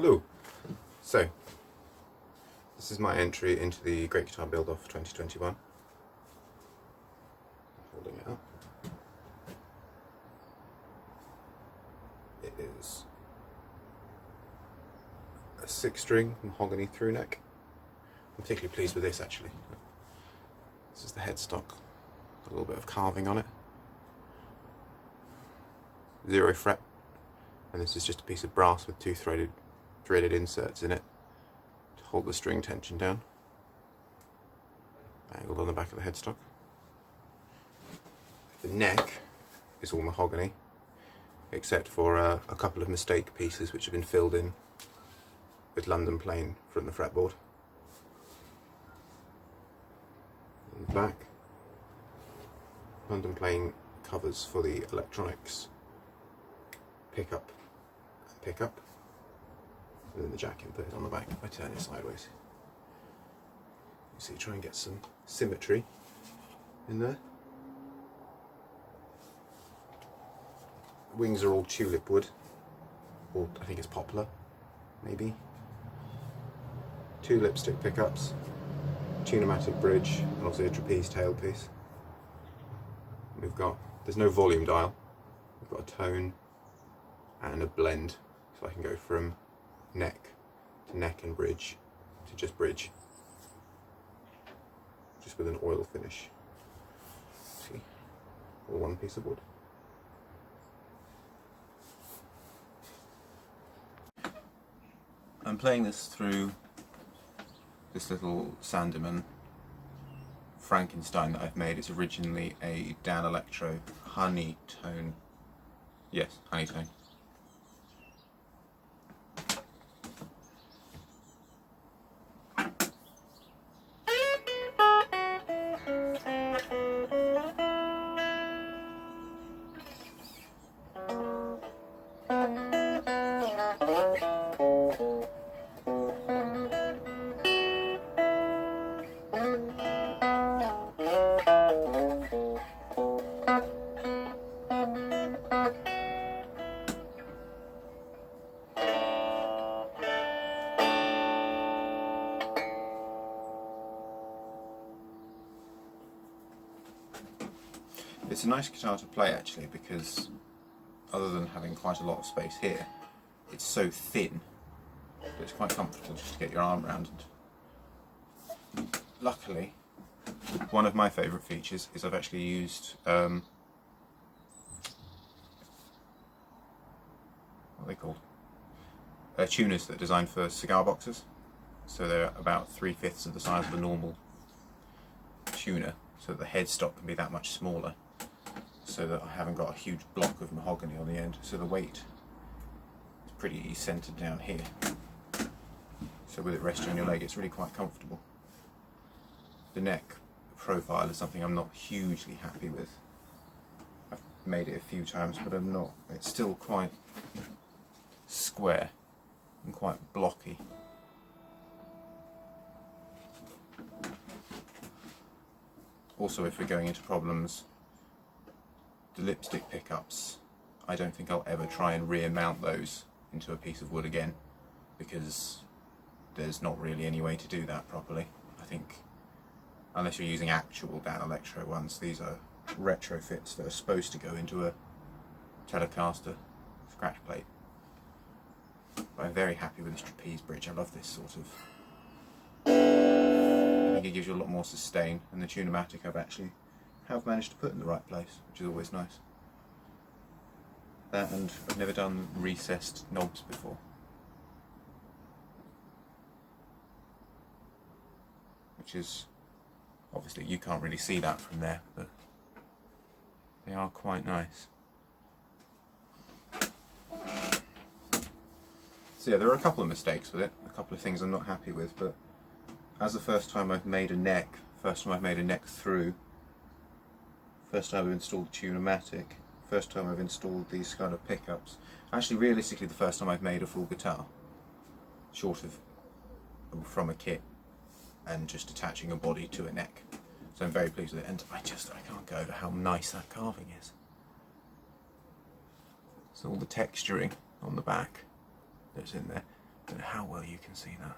Hello. So, this is my entry into the Great Guitar Build-Off 2021. Holding it up. It is a 6-string mahogany through neck. I'm particularly pleased with this actually. This is the headstock. Got a little bit of carving on it. 0 fret. And this is just a piece of brass with 2 threaded inserts in it to hold the string tension down. Angled on the back of the headstock. The neck is all mahogany, except for a couple of mistake pieces which have been filled in with London plain from the fretboard. On the back, London plain covers for the electronics pickup and pickup. And then the jack input is on the back if I turn it sideways. You see, try and get some symmetry in there. The wings are all tulip wood, or I think it's poplar, maybe. 2 lipstick pickups, tunematic bridge, and also a trapeze tailpiece. There's no volume dial, we've got a tone and a blend, so I can go from neck to neck and bridge to just bridge, just with an oil finish. See, all one piece of wood. I'm playing this through this little St Edmund Frankenstein that I've made. It's originally a Dan Electro honey tone. Yes, honey tone. It's a nice guitar to play actually, because other than having quite a lot of space here, it's so thin that it's quite comfortable just to get your arm around. And luckily, one of my favourite features is I've actually used what are they called? Tuners that are designed for cigar boxes. So they're about 3/5 of the size of a normal tuner, so that the headstock can be that much smaller, so that I haven't got a huge block of mahogany on the end, so the weight is pretty centred down here. So with it resting on your leg, it's really quite comfortable. The neck profile is something I'm not hugely happy with. I've made it a few times, but it's still quite square and quite blocky. Also, if we're going into problems, the lipstick pickups, I don't think I'll ever try and rear mount those into a piece of wood again, because there's not really any way to do that properly. I think, unless you're using actual Dan Electro ones, these are retrofits that are supposed to go into a Telecaster scratch plate. But I'm very happy with this trapeze bridge. I love this sort of, I think it gives you a lot more sustain, and the tunematic have managed to put in the right place, which is always nice. That, and I've never done recessed knobs before, which is, obviously you can't really see that from there, but they are quite nice. So yeah, there are a couple of mistakes with it, a couple of things I'm not happy with, but as the first time I've made a neck through, first time I've installed tunematic, first time I've installed these kind of pickups. Actually, realistically, the first time I've made a full guitar, short of from a kit and just attaching a body to a neck. So I'm very pleased with it, and I can't go over how nice that carving is. So all the texturing on the back that's in there. Don't know how well you can see that.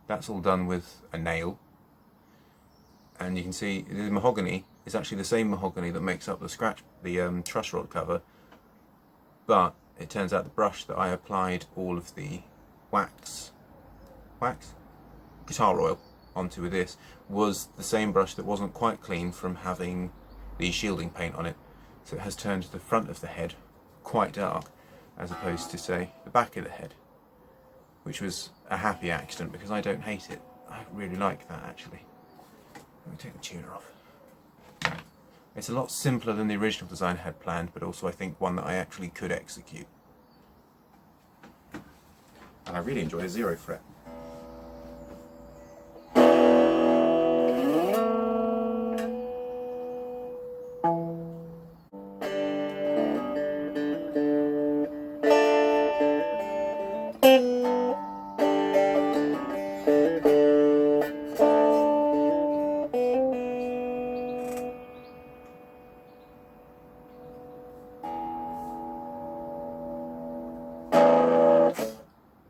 That's all done with a nail, and you can see the mahogany is actually the same mahogany that makes up the truss rod cover, but it turns out the brush that I applied all of the guitar oil onto with this was the same brush that wasn't quite clean from having the shielding paint on it, so it has turned the front of the head quite dark as opposed to, say, the back of the head, which was a happy accident because I don't hate it. I really like that, actually. Let me take the tuner off. It's a lot simpler than the original design I had planned, but also I think one that I actually could execute. And I really enjoy a 0 fret.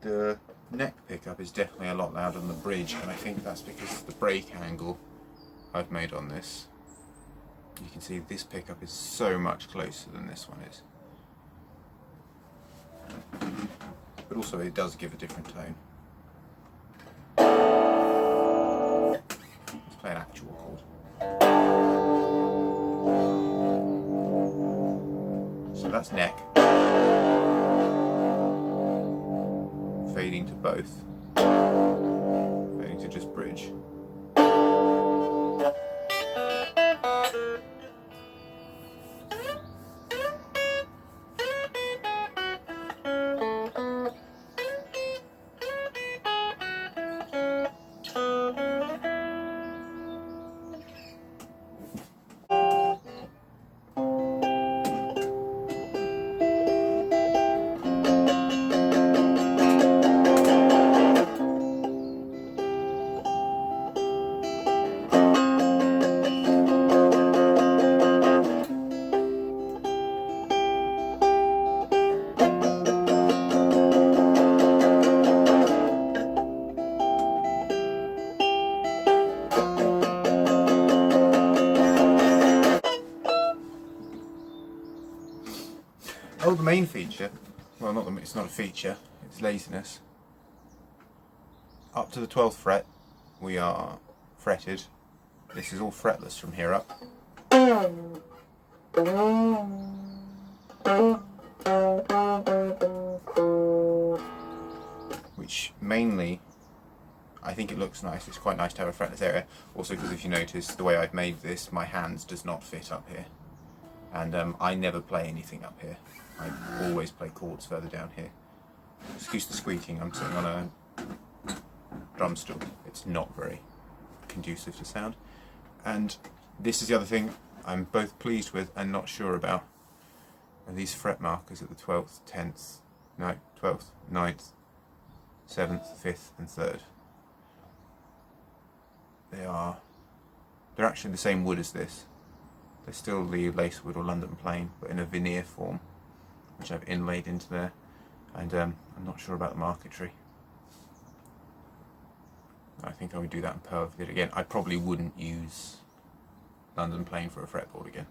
The neck pickup is definitely a lot louder than the bridge, and I think that's because of the brake angle I've made on this. You can see this pickup is so much closer than this one is. But also it does give a different tone. Let's play an actual chord. So that's neck. Fading to both, fading to just bridge. Oh, the main feature, well, it's not a feature, it's laziness. Up to the 12th fret, we are fretted. This is all fretless from here up. Which mainly, I think it looks nice. It's quite nice to have a fretless area. Also because if you notice, the way I've made this, my hands does not fit up here. And I never play anything up here. I always play chords further down here. Excuse the squeaking, I'm sitting on a drum stool. It's not very conducive to sound. And this is the other thing I'm both pleased with and not sure about. And these fret markers at the 12th, 10th, 12th, 9th, 7th, 5th and 3rd. They're actually the same wood as this. They're still the lacewood or London plane, but in a veneer form, which I've inlaid into there. And I'm not sure about the marquetry. I think I would do that in pearl if I did it again. I probably wouldn't use London plane for a fretboard again.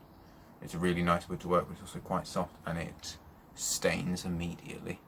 It's a really nice wood to work with, it's also quite soft and it stains immediately.